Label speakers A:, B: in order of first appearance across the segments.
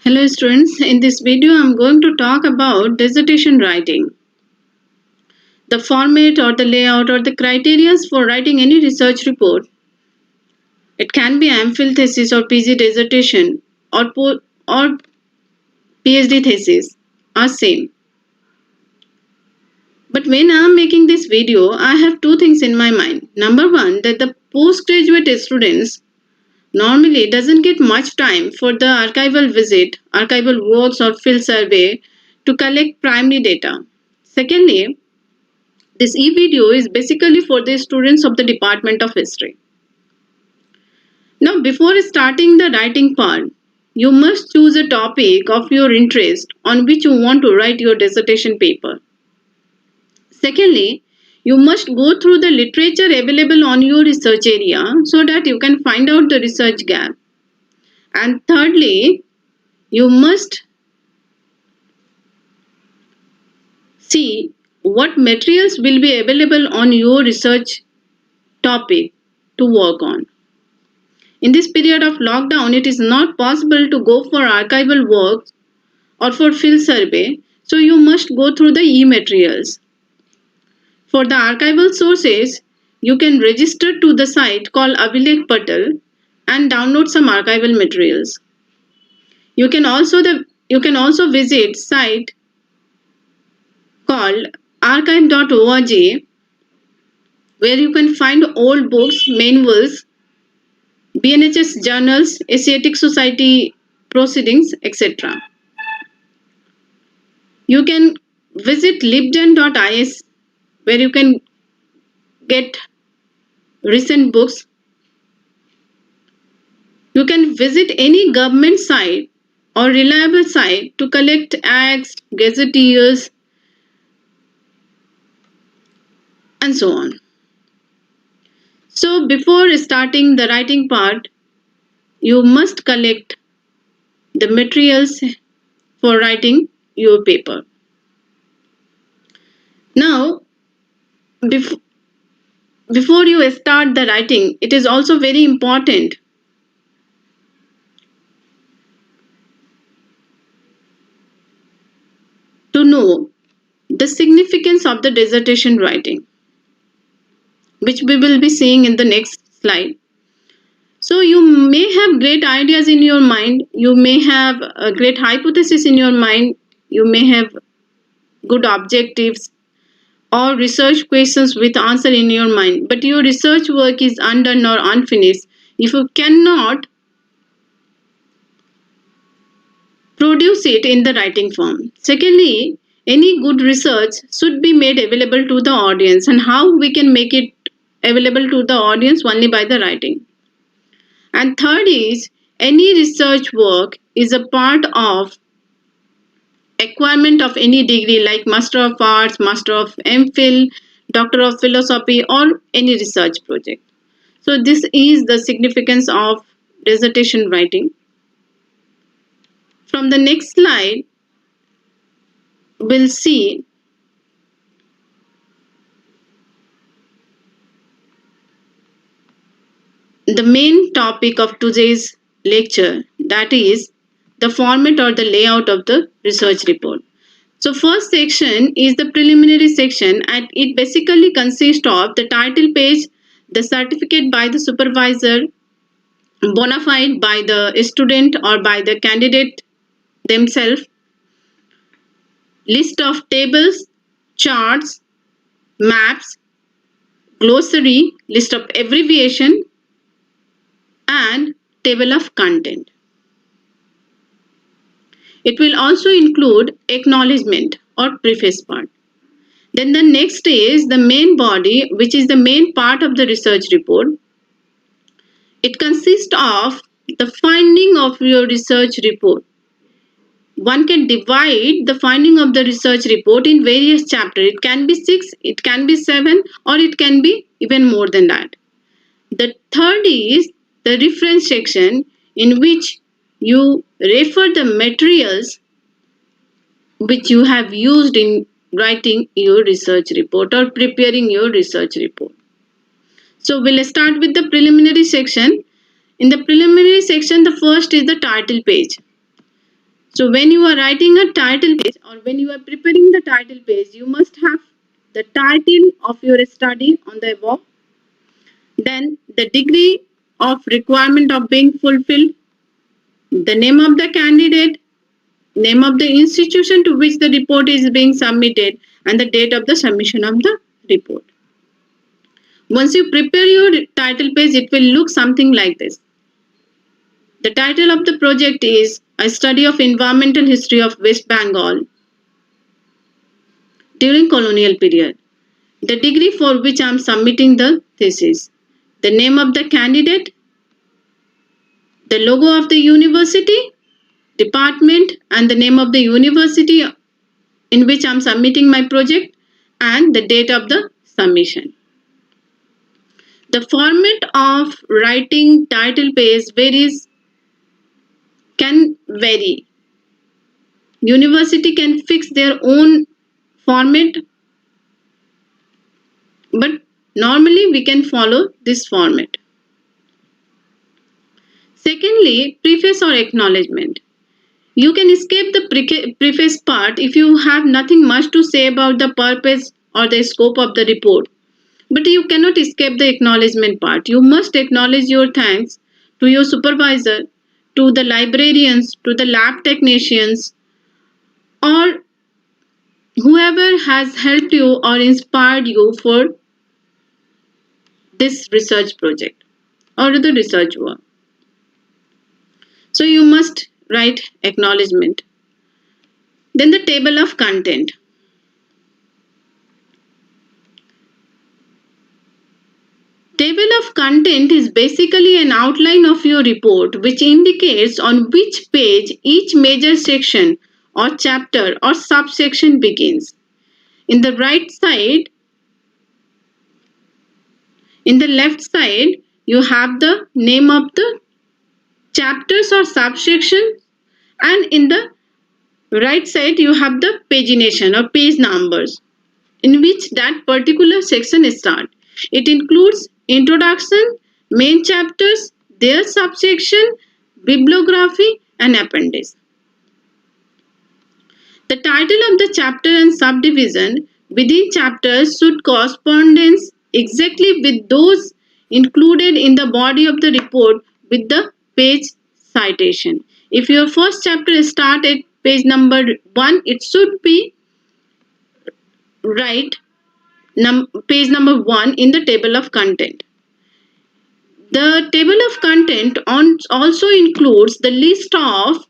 A: Hello students, in this video I am going to talk about dissertation writing. The format or the layout or the criteria for writing any research report. It can be MPhil thesis or PG dissertation or PhD thesis are same. But when I am making this video, I have two things in my mind. Number one, that the postgraduate students normally doesn't get much time for the archival visit, archival works or field survey to collect primary data. Secondly, this e-video is basically for the students of the Department of History. Now, before starting the writing part, you must choose a topic of your interest on which you want to write your dissertation paper. Secondly, you must go through the literature available on your research area so that you can find out the research gap. And thirdly, you must see what materials will be available on your research topic to work on. In this period of lockdown, it is not possible to go for archival work or for field survey, so you must go through the e-materials. For the archival sources, you can register to the site called Abhilekh Patal and download some archival materials. You can also visit site called archive.org where you can find old books, manuals, BNHS journals, Asiatic Society proceedings, etc. You can visit libgen.is where you can get recent books. You can visit any government site or reliable site to collect acts, gazetteers, and so on. So before starting the writing part, you must collect the materials for writing your paper. Now, before you start the writing, it is also very important to know the significance of the dissertation writing, which we will be seeing in the next slide. So you may have great ideas in your mind, you may have a great hypothesis in your mind, you may have good objectives or research questions with answer in your mind, but your research work is undone or unfinished if you cannot produce it in the writing form. Secondly, any good research should be made available to the audience, and how we can make it available to the audience only by the writing. And third is, any research work is a part of acquirement of any degree like Master of Arts, Master of MPhil, Doctor of Philosophy, or any research project. So this is the significance of dissertation writing. From the next slide, we'll see the main topic of today's lecture, that is the format or the layout of the research report. So first section is the preliminary section, and it basically consists of the title page, the certificate by the supervisor, bona fide by the student or by the candidate themselves, list of tables, charts, maps, glossary, list of abbreviation, and table of content. It will also include acknowledgement or preface part. Then the next is the main body, which is the main part of the research report. It consists of the finding of your research report. One can divide the finding of the research report in various chapters. It can be 6, it can be 7, or it can be even more than that. The third is the reference section, in which you refer the materials which you have used in writing your research report or preparing your research report. So we'll start with the preliminary section. In the preliminary section, the first is the title page. So when you are writing a title page or when you are preparing the title page, you must have the title of your study on the above, then the degree of requirement of being fulfilled, the name of the candidate, name of the institution to which the report is being submitted, and the date of the submission of the report. Once you prepare your title page, it will look something like this. The title of the project is A Study of Environmental History of West Bengal during colonial period. The degree for which I am submitting the thesis. The name of the candidate, the logo of the university, department and the name of the university in which I am submitting my project, and the date of the submission. The format of writing title page can vary. University can fix their own format, but normally we can follow this format. Secondly, preface or acknowledgement. You can skip the preface part if you have nothing much to say about the purpose or the scope of the report. But you cannot escape the acknowledgement part. You must acknowledge your thanks to your supervisor, to the librarians, to the lab technicians, or whoever has helped you or inspired you for this research project or the research work. So you must write acknowledgement. Then the table of content. Table of content is basically an outline of your report which indicates on which page each major section or chapter or subsection begins. In the right side, in the left side, you have the name of the chapters or subsection, and in the right side you have the pagination or page numbers in which that particular section starts. It includes introduction, main chapters, their subsection, bibliography, and appendix. The title of the chapter and subdivision within chapters should correspond exactly with those included in the body of the report with the page citation. If your first chapter starts at page number 1, it should be right page number 1 in the table of content. The table of content also includes the list of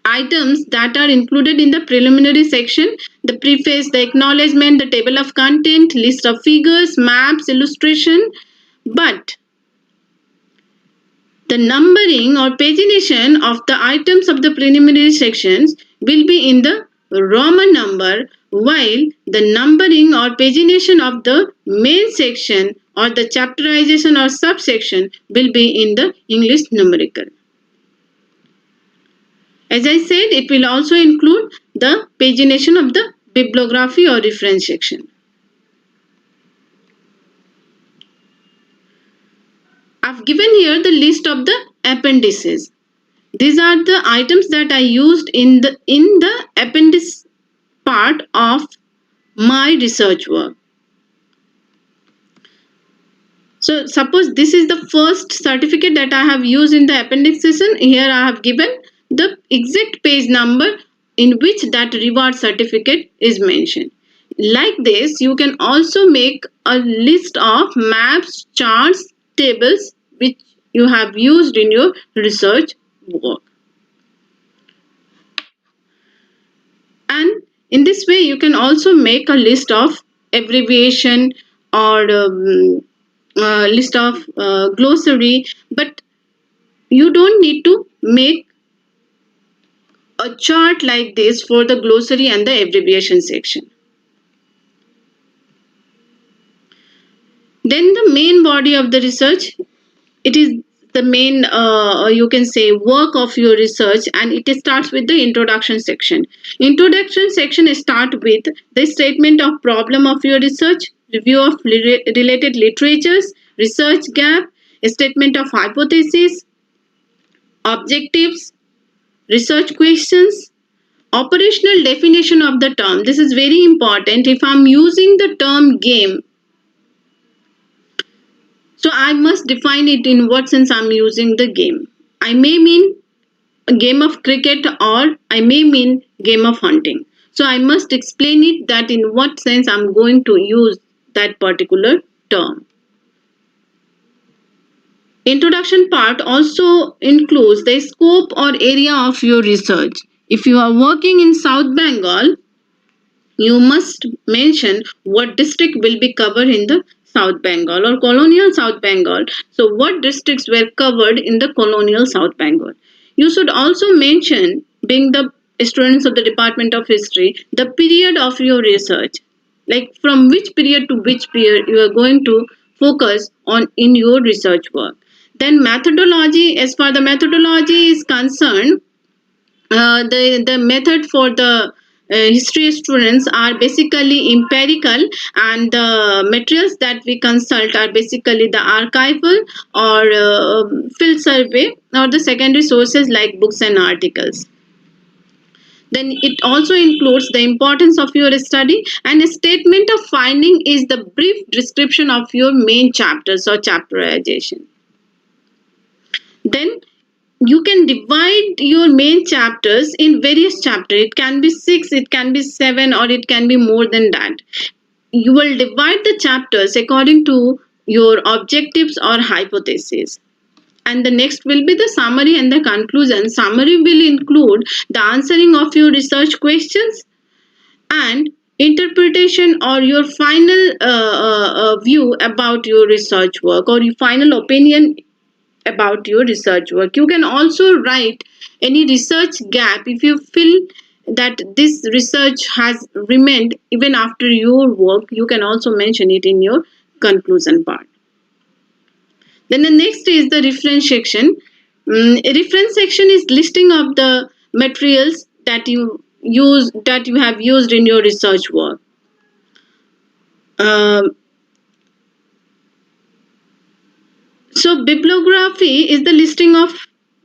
A: items that are included in the preliminary section, the preface, the acknowledgement, the table of content, list of figures, maps, illustration, but the numbering or pagination of the items of the preliminary sections will be in the Roman number, while the numbering or pagination of the main section or the chapterization or subsection will be in the English numerical. As I said, it will also include the pagination of the bibliography or reference section. I've given here the list of the appendices. These are the items that I used in the appendix part of my research work. So suppose this is the first certificate that I have used in the appendix section. Here I have given the exact page number in which that reward certificate is mentioned. Like this, you can also make a list of maps, charts, tables which you have used in your research work. And in this way, you can also make a list of abbreviation or list of glossary, but you don't need to make a chart like this for the glossary and the abbreviation section. Then the main body of the research, it is the main you can say work of your research, and it starts with the introduction section. Introduction section start with the statement of problem of your research, review of related literatures, research gap, a statement of hypothesis, objectives, research questions, operational definition of the term. This is very important. If I'm using the term game, so I must define it in what sense I'm using the game. I may mean a game of cricket or I may mean game of hunting. So I must explain it that in what sense I'm going to use that particular term. Introduction part also includes the scope or area of your research. If you are working in South Bengal, you must mention what district will be covered in the South Bengal or colonial South Bengal. So, what districts were covered in the colonial South Bengal? You should also mention, being the students of the Department of History, the period of your research, like from which period to which period you are going to focus on in your research work. Then methodology, as far the methodology is concerned, the method for the history students are basically empirical, and the materials that we consult are basically the archival or field survey or the secondary sources like books and articles. Then it also includes the importance of your study, and a statement of finding is the brief description of your main chapters or chapterization. Then you can divide your main chapters in various chapters. It can be 6, it can be 7, or it can be more than that. You will divide the chapters according to your objectives or hypotheses. And the next will be the summary and the conclusion. Summary will include the answering of your research questions and interpretation or your final view about your research work or your final opinion about your research work. You can also write any research gap if you feel that this research has remained even after your work. You can also mention it in your conclusion part. Then the next is the reference section. Reference section is listing of the materials that you have used in your research work. Um So bibliography is the listing of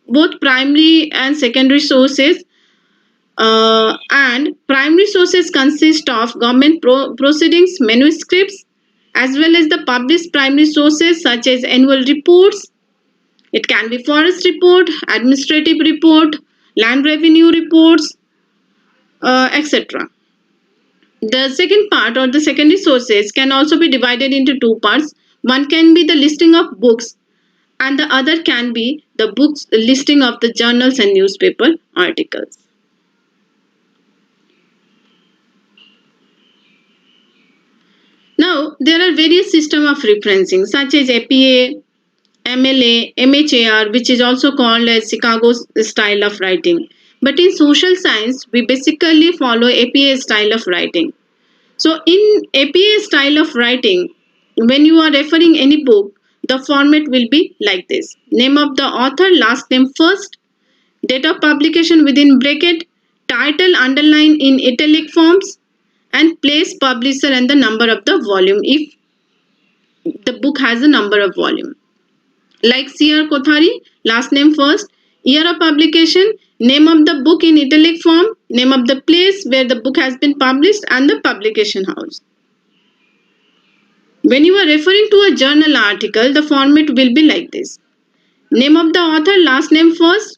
A: both primary and secondary sources. And primary sources consist of government proceedings, manuscripts, as well as the published primary sources such as annual reports. It can be forest report, administrative report, land revenue reports, etc. The second part or the secondary sources can also be divided into two parts. One can be the listing of books and the other can be the books listing of the journals and newspaper articles. Now, there are various systems of referencing such as APA, MLA, MHAR, which is also called as Chicago style of writing. But in social science, we basically follow APA style of writing. So, in APA style of writing, when you are referring any book, the format will be like this: name of the author, last name first, date of publication within bracket, title underlined in italic forms, and place, publisher, and the number of the volume if the book has a number of volume. Like C.R. Kothari, last name first, year of publication, name of the book in italic form, name of the place where the book has been published, and the publication house. When you are referring to a journal article, the format will be like this: name of the author, last name first,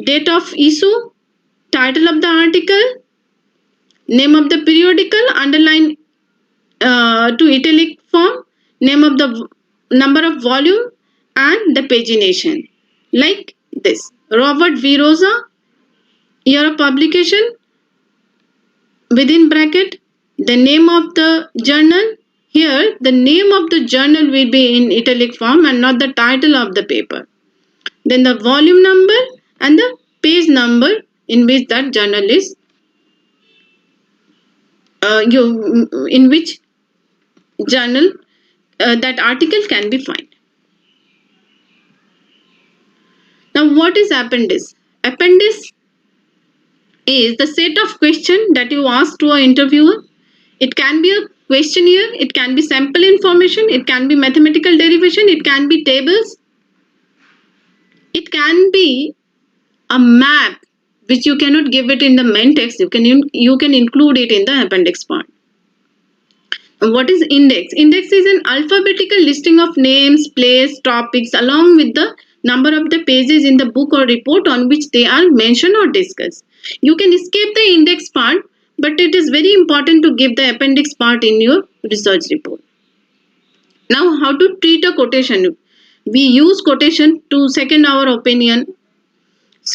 A: date of issue, title of the article, name of the periodical, underline to italic form, name of the number of volume, and the pagination. Like this: Robert V. Rosa, year of publication, within bracket, the name of the journal. Here, the name of the journal will be in italic form and not the title of the paper. Then the volume number and the page number in which that journal is, in which journal that article can be found. Now, what is appendix? Appendix is the set of questions that you ask to an interviewer. It can be a questionnaire, it can be sample information, it can be mathematical derivation, it can be tables, it can be a map which you cannot give it in the main text, you can include it in the appendix part. What is index? Index is an alphabetical listing of names, place, topics along with the number of the pages in the book or report on which they are mentioned or discussed. You can skip the index part, but it is very important to give the appendix part in your research report. Now, how to treat a quotation? We use quotation to second our opinion,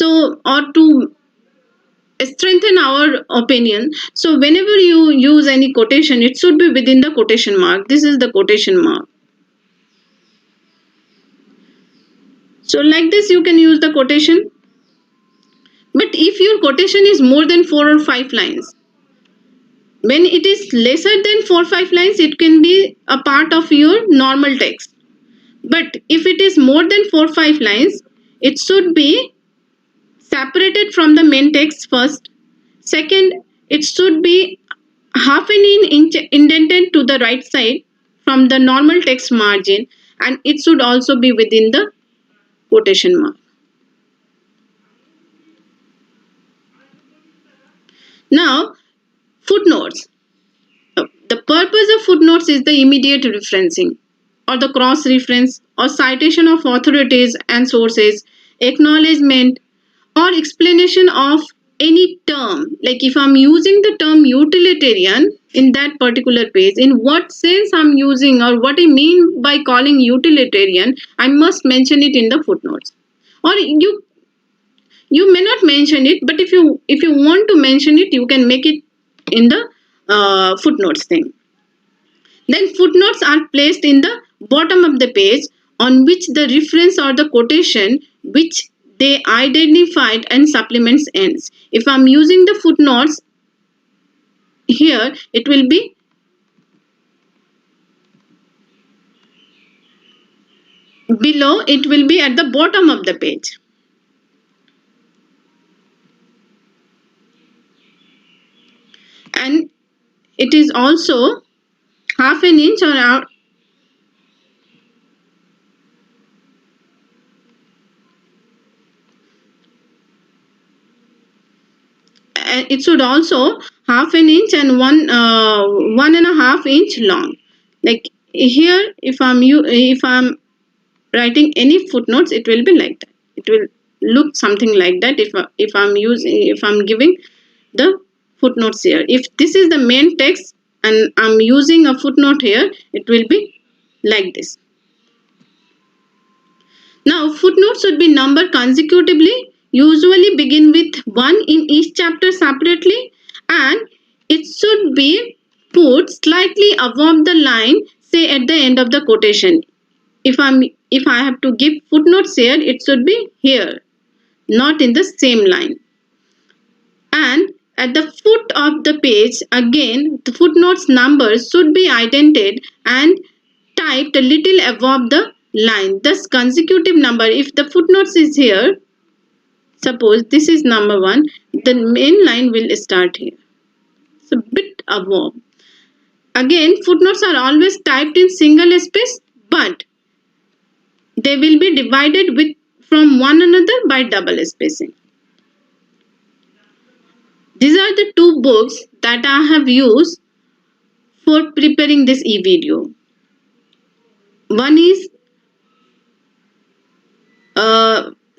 A: or to strengthen our opinion. So whenever you use any quotation, it should be within the quotation mark. This is the quotation mark. So like this you can use the quotation. But if your quotation is more than 4 or 5 lines, when it is lesser than 4 or 5 lines, it can be a part of your normal text. But if it is more than 4 or 5 lines, it should be separated from the main text first. Second, it should be half an inch indented to the right side from the normal text margin, and it should also be within the quotation mark. Now, footnotes. The purpose of footnotes is the immediate referencing or the cross reference or citation of authorities and sources, acknowledgement or explanation of any term. Like if I'm using the term utilitarian in that particular page, in what sense I'm using or what I mean by calling utilitarian, I must mention it in the footnotes. Or you may not mention it, but if you want to mention it, you can make it in the footnotes thing. Then footnotes are placed in the bottom of the page on which the reference or the quotation which they identified and supplements ends. If I'm using the footnotes here, it will be below, it will be at the bottom of the page. And it is also half an inch or it should also half an inch and 1.5 inch long. Like here, if I'm writing any footnotes, it will be like that. It will look something like that if I'm giving the footnotes here. If this is the main text and I'm using a footnote here, it will be like this. Now, footnotes should be numbered consecutively, usually begin with one in each chapter separately, and it should be put slightly above the line, say at the end of the quotation. If I have to give footnotes here, it should be here, not in the same line. And at the foot of the page, again, the footnotes numbers should be indented and typed a little above the line. Thus, consecutive number, if the footnotes is here, suppose this is number 1, the main line will start here. It's a bit above. Again, footnotes are always typed in single space, but they will be divided from one another by double spacing. These are the 2 books that I have used for preparing this e-video. One is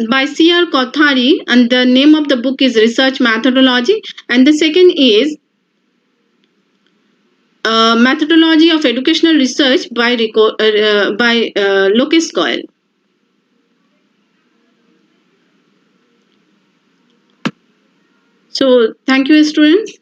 A: by C.R. Kothari, and the name of the book is Research Methodology, and the second is Methodology of Educational Research by Lokesh Goyal. So, thank you, students.